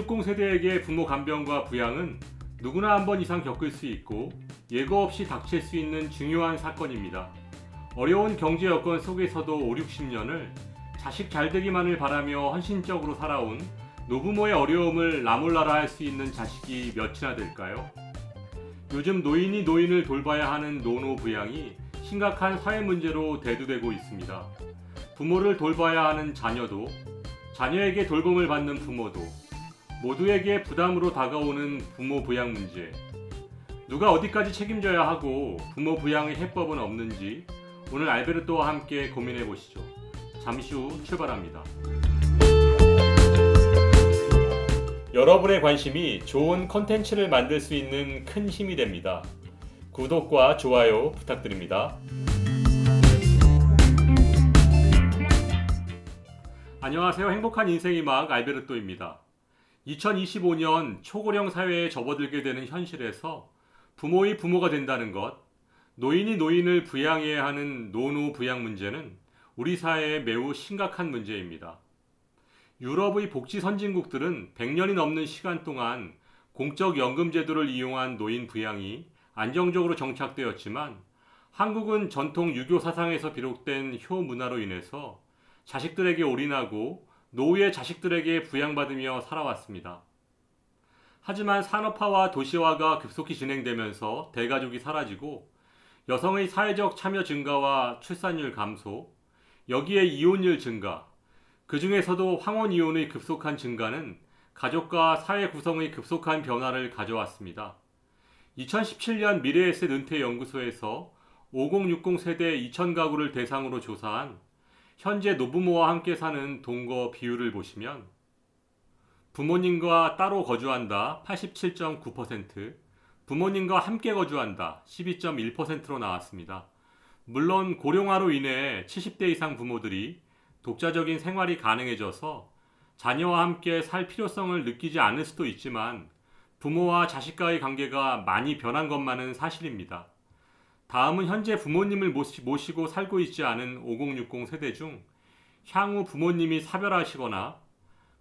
5060 세대에게 부모 간병과 부양은 누구나 한 번 이상 겪을 수 있고 예고 없이 닥칠 수 있는 중요한 사건입니다. 어려운 경제 여건 속에서도 5, 60년을 자식 잘되기만을 바라며 헌신적으로 살아온 노부모의 어려움을 나몰라라 할 수 있는 자식이 몇이나 될까요? 요즘 노인이 노인을 돌봐야 하는 노노부양이 심각한 사회 문제로 대두되고 있습니다. 부모를 돌봐야 하는 자녀도, 자녀에게 돌봄을 받는 부모도, 모두에게 부담으로 다가오는 부모 부양 문제. 누가 어디까지 책임져야 하고 부모 부양의 해법은 없는지 오늘 알베르토와 함께 고민해 보시죠. 잠시 후 출발합니다. 여러분의 관심이 좋은 컨텐츠를 만들 수 있는 큰 힘이 됩니다. 구독과 좋아요 부탁드립니다. 안녕하세요. 행복한 인생의 막 알베르토입니다. 2025년 초고령 사회에 접어들게 되는 현실에서 부모의 부모가 된다는 것, 노인이 노인을 부양해야 하는 노노 부양 문제는 우리 사회에 매우 심각한 문제입니다. 유럽의 복지 선진국들은 100년이 넘는 시간 동안 공적 연금 제도를 이용한 노인 부양이 안정적으로 정착되었지만 한국은 전통 유교 사상에서 비롯된 효 문화로 인해서 자식들에게 올인하고 노후의 자식들에게 부양받으며 살아왔습니다. 하지만 산업화와 도시화가 급속히 진행되면서 대가족이 사라지고 여성의 사회적 참여 증가와 출산율 감소, 여기에 이혼율 증가, 그 중에서도 황혼 이혼의 급속한 증가는 가족과 사회 구성의 급속한 변화를 가져왔습니다. 2017년 미래에셋 은퇴연구소에서 5060 세대 2000가구를 대상으로 조사한 현재 노부모와 함께 사는 동거 비율을 보시면 부모님과 따로 거주한다 87.9%, 부모님과 함께 거주한다 12.1%로 나왔습니다. 물론 고령화로 인해 70대 이상 부모들이 독자적인 생활이 가능해져서 자녀와 함께 살 필요성을 느끼지 않을 수도 있지만 부모와 자식과의 관계가 많이 변한 것만은 사실입니다. 다음은 현재 부모님을 모시고 살고 있지 않은 5060 세대 중 향후 부모님이 사별하시거나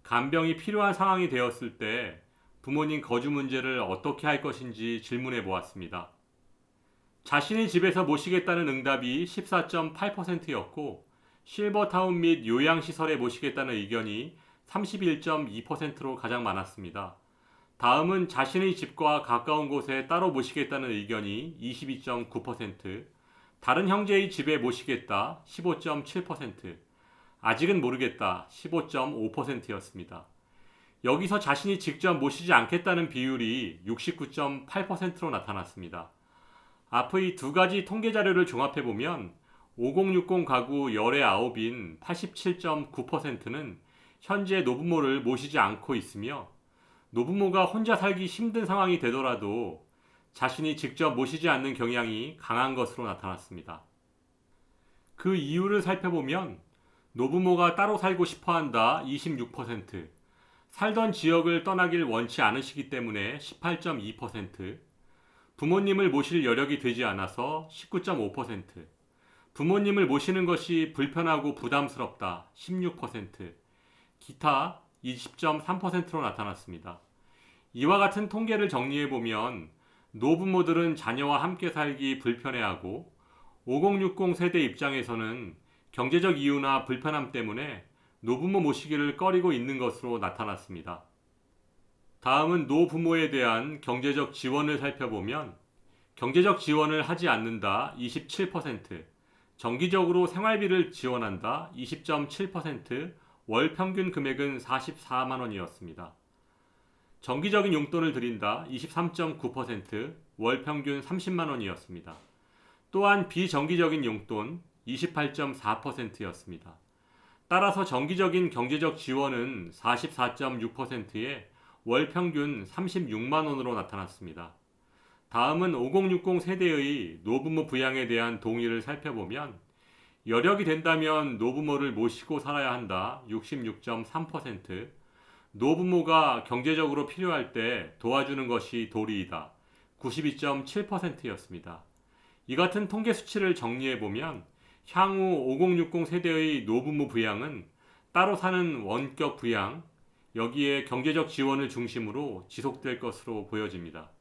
간병이 필요한 상황이 되었을 때 부모님 거주 문제를 어떻게 할 것인지 질문해 보았습니다. 자신의 집에서 모시겠다는 응답이 14.8%였고 실버타운 및 요양시설에 모시겠다는 의견이 31.2%로 가장 많았습니다. 다음은 자신의 집과 가까운 곳에 따로 모시겠다는 의견이 22.9%, 다른 형제의 집에 모시겠다 15.7%, 아직은 모르겠다 15.5%였습니다. 여기서 자신이 직접 모시지 않겠다는 비율이 69.8%로 나타났습니다. 앞의 두 가지 통계 자료를 종합해보면 5060 가구 열의 9인 87.9%는 현재 노부모를 모시지 않고 있으며 노부모가 혼자 살기 힘든 상황이 되더라도 자신이 직접 모시지 않는 경향이 강한 것으로 나타났습니다. 그 이유를 살펴보면 노부모가 따로 살고 싶어한다 26%, 살던 지역을 떠나길 원치 않으시기 때문에 18.2%, 부모님을 모실 여력이 되지 않아서 19.5%, 부모님을 모시는 것이 불편하고 부담스럽다 16%, 기타 20.3%로 나타났습니다. 이와 같은 통계를 정리해보면 노부모들은 자녀와 함께 살기 불편해하고 5060 세대 입장에서는 경제적 이유나 불편함 때문에 노부모 모시기를 꺼리고 있는 것으로 나타났습니다. 다음은 노부모에 대한 경제적 지원을 살펴보면 경제적 지원을 하지 않는다 27%, 정기적으로 생활비를 지원한다 20.7%, 월 평균 금액은 44만 원이었습니다. 정기적인 용돈을 드린다 23.9%, 월 평균 30만 원이었습니다. 또한 비정기적인 용돈 28.4%였습니다. 따라서 정기적인 경제적 지원은 44.6%에 월 평균 36만 원으로 나타났습니다. 다음은 5060 세대의 노부모 부양에 대한 동의를 살펴보면 여력이 된다면 노부모를 모시고 살아야 한다 66.3%, 노부모가 경제적으로 필요할 때 도와주는 것이 도리이다 92.7%였습니다. 이 같은 통계 수치를 정리해보면 향후 5060 세대의 노부모 부양은 따로 사는 원격 부양, 여기에 경제적 지원을 중심으로 지속될 것으로 보여집니다.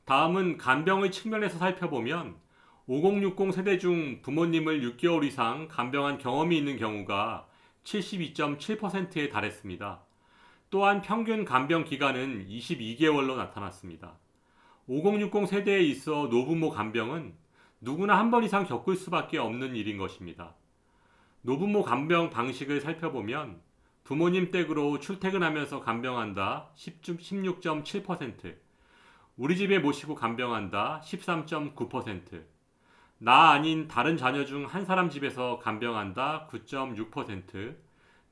다음은 간병의 측면에서 살펴보면 5060 세대 중 부모님을 6개월 이상 간병한 경험이 있는 경우가 72.7%에 달했습니다. 또한 평균 간병 기간은 22개월로 나타났습니다. 5060 세대에 있어 노부모 간병은 누구나 한 번 이상 겪을 수밖에 없는 일인 것입니다. 노부모 간병 방식을 살펴보면 부모님 댁으로 출퇴근하면서 간병한다 16.7%, 우리 집에 모시고 간병한다 13.9%, 나 아닌 다른 자녀 중 한 사람 집에서 간병한다 9.6%,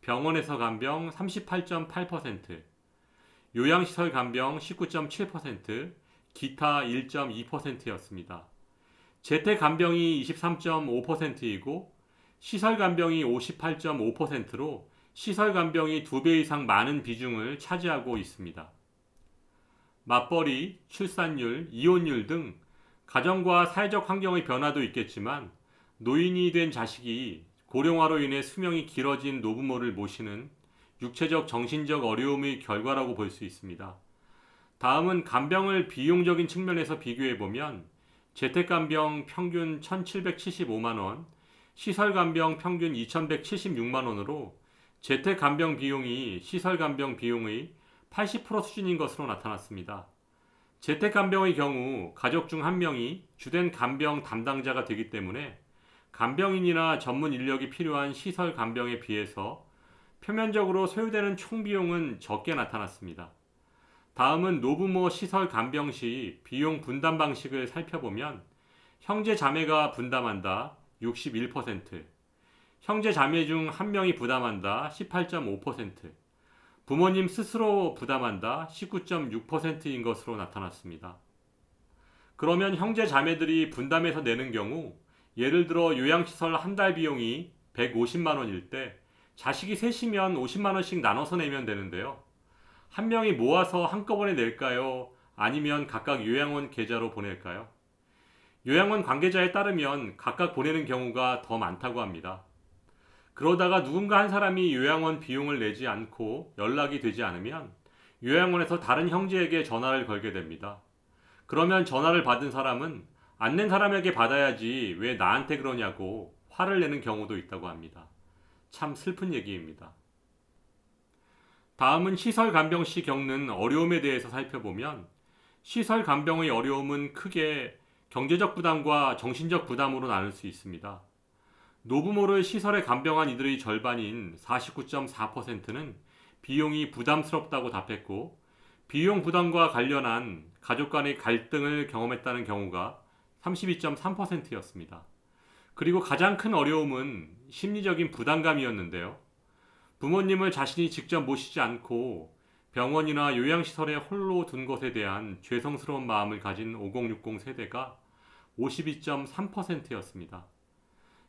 병원에서 간병 38.8%, 요양시설 간병 19.7%, 기타 1.2%였습니다. 재택 간병이 23.5%이고 시설 간병이 58.5%로 시설 간병이 2배 이상 많은 비중을 차지하고 있습니다. 맞벌이, 출산율, 이혼율 등 가정과 사회적 환경의 변화도 있겠지만 노인이 된 자식이 고령화로 인해 수명이 길어진 노부모를 모시는 육체적, 정신적 어려움의 결과라고 볼 수 있습니다. 다음은 간병을 비용적인 측면에서 비교해보면 재택간병 평균 1,775만원, 시설간병 평균 2,176만원으로 재택간병 비용이 시설간병 비용의 80% 수준인 것으로 나타났습니다. 재택간병의 경우 가족 중 한 명이 주된 간병 담당자가 되기 때문에 간병인이나 전문 인력이 필요한 시설 간병에 비해서 표면적으로 소요되는 총 비용은 적게 나타났습니다. 다음은 노부모 시설 간병 시 비용 분담 방식을 살펴보면 형제 자매가 분담한다 61%, 형제 자매 중 한 명이 부담한다 18.5%, 부모님 스스로 부담한다 19.6%인 것으로 나타났습니다. 그러면 형제 자매들이 분담해서 내는 경우 예를 들어 요양시설 한 달 비용이 150만 원일 때 자식이 셋이면 50만 원씩 나눠서 내면 되는데요. 한 명이 모아서 한꺼번에 낼까요? 아니면 각각 요양원 계좌로 보낼까요? 요양원 관계자에 따르면 각각 보내는 경우가 더 많다고 합니다. 그러다가 누군가 한 사람이 요양원 비용을 내지 않고 연락이 되지 않으면 요양원에서 다른 형제에게 전화를 걸게 됩니다. 그러면 전화를 받은 사람은 안 낸 사람에게 받아야지 왜 나한테 그러냐고 화를 내는 경우도 있다고 합니다. 참 슬픈 얘기입니다. 다음은 시설 간병 시 겪는 어려움에 대해서 살펴보면 시설 간병의 어려움은 크게 경제적 부담과 정신적 부담으로 나눌 수 있습니다. 노부모를 시설에 간병한 이들의 절반인 49.4%는 비용이 부담스럽다고 답했고 비용 부담과 관련한 가족 간의 갈등을 경험했다는 경우가 32.3%였습니다. 그리고 가장 큰 어려움은 심리적인 부담감이었는데요. 부모님을 자신이 직접 모시지 않고 병원이나 요양시설에 홀로 둔 것에 대한 죄송스러운 마음을 가진 5060 세대가 52.3%였습니다.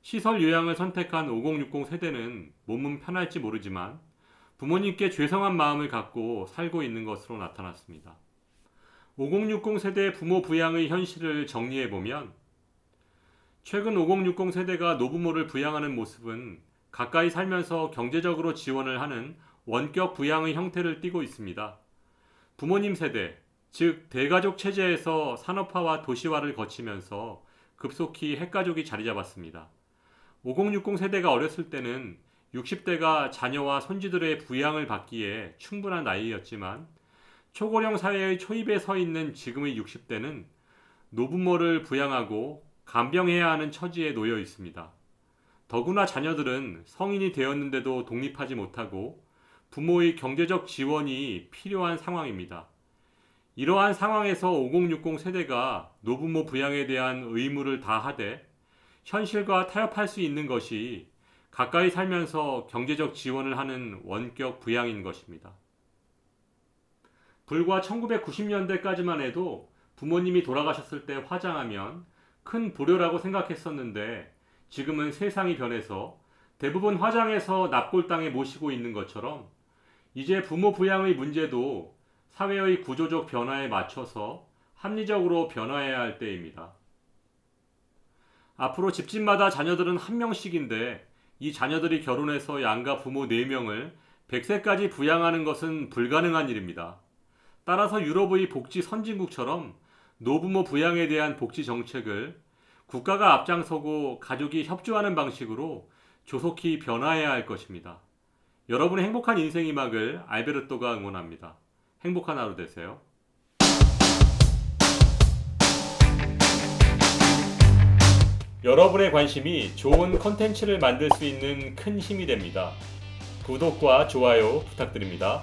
시설 요양을 선택한 5060 세대는 몸은 편할지 모르지만 부모님께 죄송한 마음을 갖고 살고 있는 것으로 나타났습니다. 5060 세대 부모 부양의 현실을 정리해보면 최근 5060 세대가 노부모를 부양하는 모습은 가까이 살면서 경제적으로 지원을 하는 원격 부양의 형태를 띠고 있습니다. 부모님 세대, 즉 대가족 체제에서 산업화와 도시화를 거치면서 급속히 핵가족이 자리 잡았습니다. 5060 세대가 어렸을 때는 60대가 자녀와 손주들의 부양을 받기에 충분한 나이였지만 초고령 사회의 초입에 서 있는 지금의 60대는 노부모를 부양하고 간병해야 하는 처지에 놓여 있습니다. 더구나 자녀들은 성인이 되었는데도 독립하지 못하고 부모의 경제적 지원이 필요한 상황입니다. 이러한 상황에서 5060 세대가 노부모 부양에 대한 의무를 다하되 현실과 타협할 수 있는 것이 가까이 살면서 경제적 지원을 하는 원격 부양인 것입니다. 불과 1990년대까지만 해도 부모님이 돌아가셨을 때 화장하면 큰 불효라고 생각했었는데 지금은 세상이 변해서 대부분 화장해서 납골당에 모시고 있는 것처럼 이제 부모 부양의 문제도 사회의 구조적 변화에 맞춰서 합리적으로 변화해야 할 때입니다. 앞으로 집집마다 자녀들은 한 명씩인데 이 자녀들이 결혼해서 양가 부모 4명을 100세까지 부양하는 것은 불가능한 일입니다. 따라서 유럽의 복지 선진국처럼 노부모 부양에 대한 복지 정책을 국가가 앞장서고 가족이 협조하는 방식으로 조속히 변화해야 할 것입니다. 여러분의 행복한 인생 이막을 알베르토가 응원합니다. 행복한 하루 되세요. 여러분의 관심이 좋은 콘텐츠를 만들 수 있는 큰 힘이 됩니다. 구독과 좋아요 부탁드립니다.